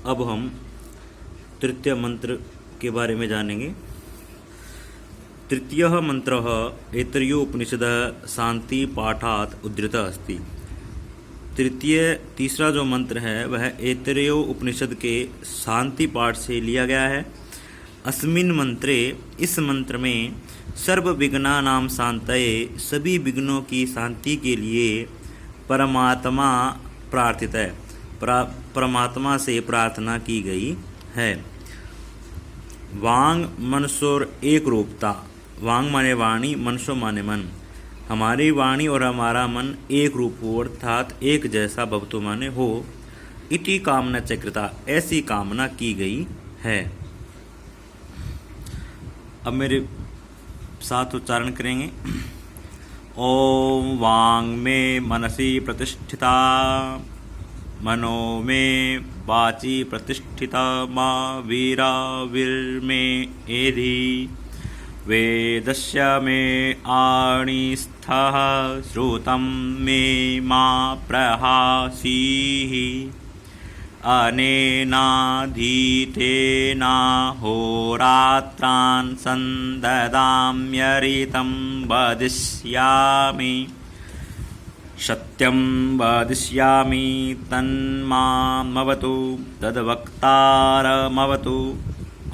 अब हम तृतीय मंत्र के बारे में जानेंगे। तृतीयः मंत्रः ऐतरेयोपनिषदः शांति पाठात् उद्धृतः अस्ति। तीसरा जो मंत्र है वह ऐतरेय उपनिषद के शांति पाठ से लिया गया है। अस्मिन् मंत्रे, इस मंत्र में सर्व विघ्नानां शांतये, सभी विघ्नों की शांति के लिए परमात्मा प्रार्थित है, परमात्मा से प्रार्थना की गई है। वांग मनसोर एक रूपता, वांग माने वाणी, मनसो माने मन। हमारी वाणी और हमारा मन एक रूप हो अर्थात एक जैसा भवतु माने हो। इति कामना चक्रता, ऐसी कामना की गई है। अब मेरे साथ उच्चारण करेंगे। ओम वांग में मनसी प्रतिष्ठिता, मनो में वाची प्रतिष्ठिता, मा वीरा वीर में एधि, वेदस्य में आणिस्थः, श्रुतं में मा प्रहासीः, अनेनाधीतेना होरात्रान् सन्ददाम्यरितं वदिष्यामि, सत्यं वदिष्यामि तन्मामवतु, तद्वक्तारमवतु,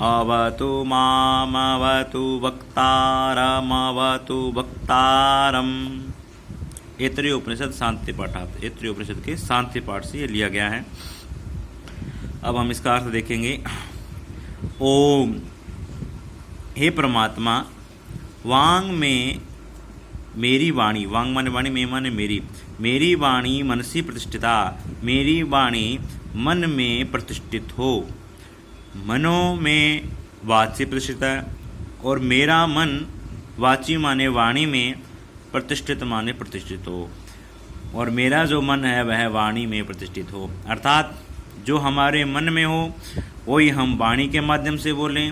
अवतु मामवतु वक्तारमवतु वक्तारम्। ऐतरेय उपनिषद शांति पाठात्, ऐतरेय उपनिषद के शांति पाठ से ये लिया गया है। अब हम इसका अर्थ देखेंगे। ओम, हे परमात्मा, वांग में मेरी वाणी, वांग माने वाणी, में माने मेरी, मेरी वाणी मनसी प्रतिष्ठिता, मेरी वाणी मन में प्रतिष्ठित हो। मनो में वाची प्रतिष्ठित है और मेरा मन वाची माने वाणी में, प्रतिष्ठित माने प्रतिष्ठित हो, और मेरा जो मन है वह वाणी में प्रतिष्ठित हो। अर्थात जो हमारे मन में हो वही हम वाणी के माध्यम से बोलें,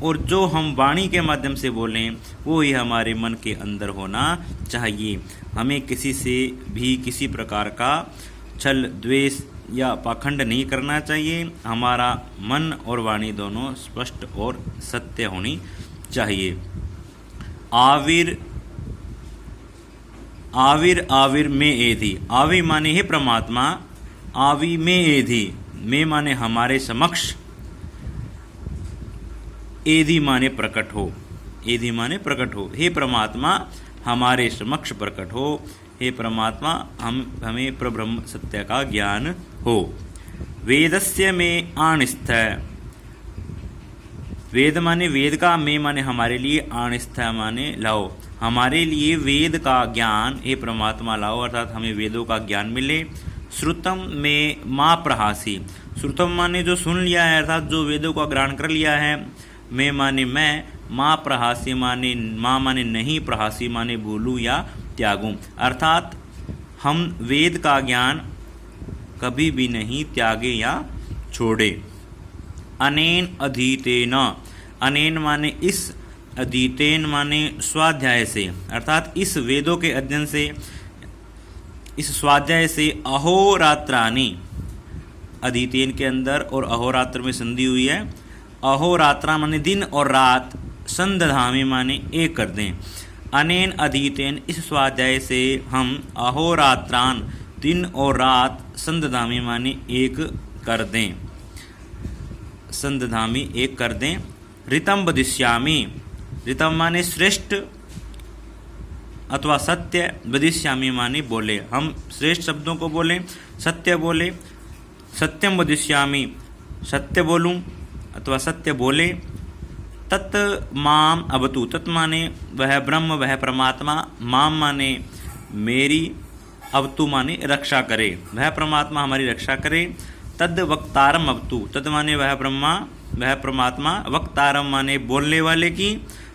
और जो हम वाणी के माध्यम से बोलें वो ही हमारे मन के अंदर होना चाहिए। हमें किसी से भी किसी प्रकार का छल, द्वेष या पाखंड नहीं करना चाहिए। हमारा मन और वाणी दोनों स्पष्ट और सत्य होनी चाहिए। आविर आविर आविर में एधि, आविर माने हे परमात्मा, आवी में एधि, में माने हमारे समक्ष, एधि माने प्रकट हो, एधि माने प्रकट हो। हे परमात्मा हमारे समक्ष प्रकट हो, हे परमात्मा हमें प्रब्रह्म सत्य का ज्ञान हो। वेदस्य में आणिस्थ, वेद माने वेद का, में माने हमारे लिए, आणिस्थ माने लाओ, हमारे लिए वेद का ज्ञान हे परमात्मा लाओ, अर्थात हमें वेदों का ज्ञान मिले। श्रुतम में माँ प्रहासी, श्रुतम माने जो सुन लिया है अर्थात जो वेदों का ग्रहण कर लिया है। मैं माने मैं, माँ प्रहासी माने माँ माने नहीं, प्रहासी माने भूलूं या त्यागूं, अर्थात हम वेद का ज्ञान कभी भी नहीं त्यागे या छोड़े। अनेन अधीतेन, अनेन माने इस, अधीतेन माने स्वाध्याय से, अर्थात इस वेदों के अध्ययन से, इस स्वाध्याय से, अहोरात्रानि, अधीतेन के अंदर और अहोरात्र में संधि हुई है। अहोरात्रा माने दिन और रात, संदधामी माने एक कर दें। अनेन अधीतेन, इस स्वाध्याय से हम अहोरात्रान, दिन और रात, संदधामी माने एक कर दें, संदधामी एक कर दें। ऋतम वदिष्यामि, ऋतम माने श्रेष्ठ अथवा सत्य, वदिष्यामि माने बोले, हम श्रेष्ठ शब्दों को बोलें, सत्य बोले। सत्यम वदिष्यामि, सत्य बोलूं अथवा सत्य बोले। तत् माम अवतु, तत् माने वह ब्रह्म, वह परमात्मा, माम माने मेरी, अवतु माने रक्षा करे, वह परमात्मा हमारी रक्षा करे। तद वक्तारम अवतु, तद माने वह ब्रह्मा, वह परमात्मा, वक्तारम माने बोलने वाले की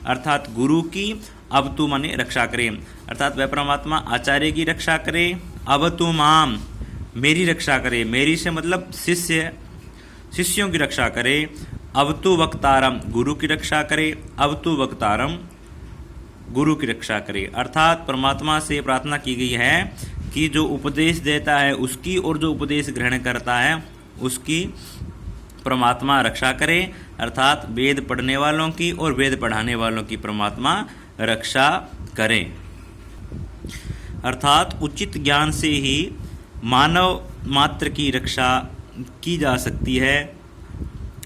अर्थात गुरु की, अवतु माने रक्षा करे, अर्थात वह परमात्मा आचार्य की रक्षा करे। अवतु माम, मेरी रक्षा करे, मेरी से मतलब शिष्य, शिष्यों की रक्षा करे। अवतु वक्तारम, गुरु की रक्षा करे। अवतु वक्तारम, गुरु की रक्षा करे, अर्थात परमात्मा से प्रार्थना की गई है कि जो उपदेश देता है उसकी और जो उपदेश ग्रहण करता है उसकी परमात्मा रक्षा करे, अर्थात वेद पढ़ने वालों की और वेद पढ़ाने वालों की परमात्मा रक्षा करें। अर्थात उचित ज्ञान से ही मानव मात्र की रक्षा की जा सकती है।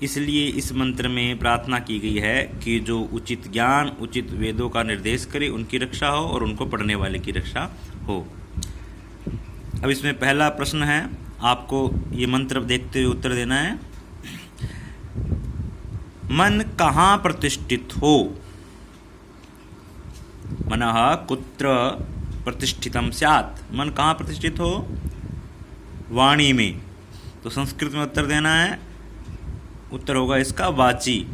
इसलिए इस मंत्र में प्रार्थना की गई है कि जो उचित ज्ञान, उचित वेदों का निर्देश करे, उनकी रक्षा हो और उनको पढ़ने वाले की रक्षा हो। अब इसमें पहला प्रश्न है, आपको ये मंत्र देखते हुए उत्तर देना है। मन कहाँ प्रतिष्ठित हो? मनः कुत्र प्रतिष्ठितम स्यात्। मन कहाँ प्रतिष्ठित हो? वाणी में। तो संस्कृत में उत्तर देना है। उत्तर होगा इसका वाची।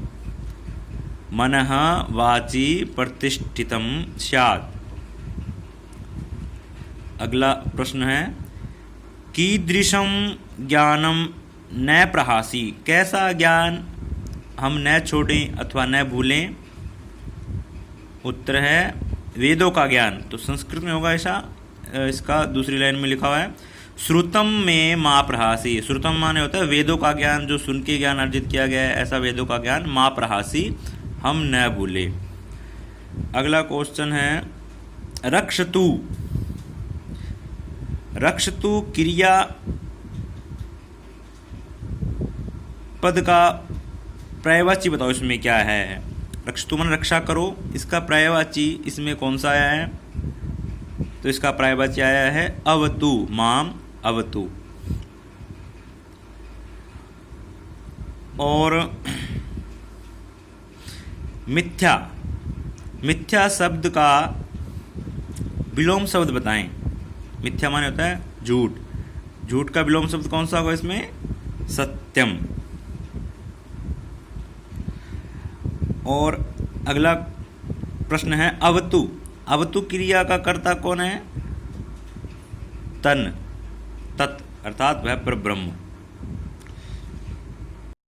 मनः वाची प्रतिष्ठितम स्यात्। अगला प्रश्न है, कीदृशं ज्ञानम न प्रहासी। कैसा ज्ञान हम न छोड़ें अथवा न भूलें? उत्तर है वेदों का ज्ञान। तो संस्कृत में होगा ऐसा, इसका दूसरी लाइन में लिखा हुआ है, श्रुतम में माँ प्रहासी। श्रुतम माने होता है वेदों का ज्ञान, जो सुन के ज्ञान अर्जित किया गया है, ऐसा वेदों का ज्ञान माँ प्रहासी, हम न भूले। अगला क्वेश्चन है, रक्षतु। रक्षतु क्रिया पद का पर्यायवाची बताओ, इसमें क्या है? रक्षतु मन रक्षा करो, इसका पर्यायवाची इसमें कौन सा आया है? तो इसका पर्यायवाची आया है अवतु, माम अवतु। और मिथ्या, मिथ्या शब्द का विलोम शब्द बताएं। मिथ्या माने होता है झूठ। झूठ का विलोम शब्द कौन सा होगा इसमें? सत्यम। और अगला प्रश्न है अवतु। अवतु क्रिया का कर्ता कौन है? तन, तत्, अर्थात वह परब्रह्म।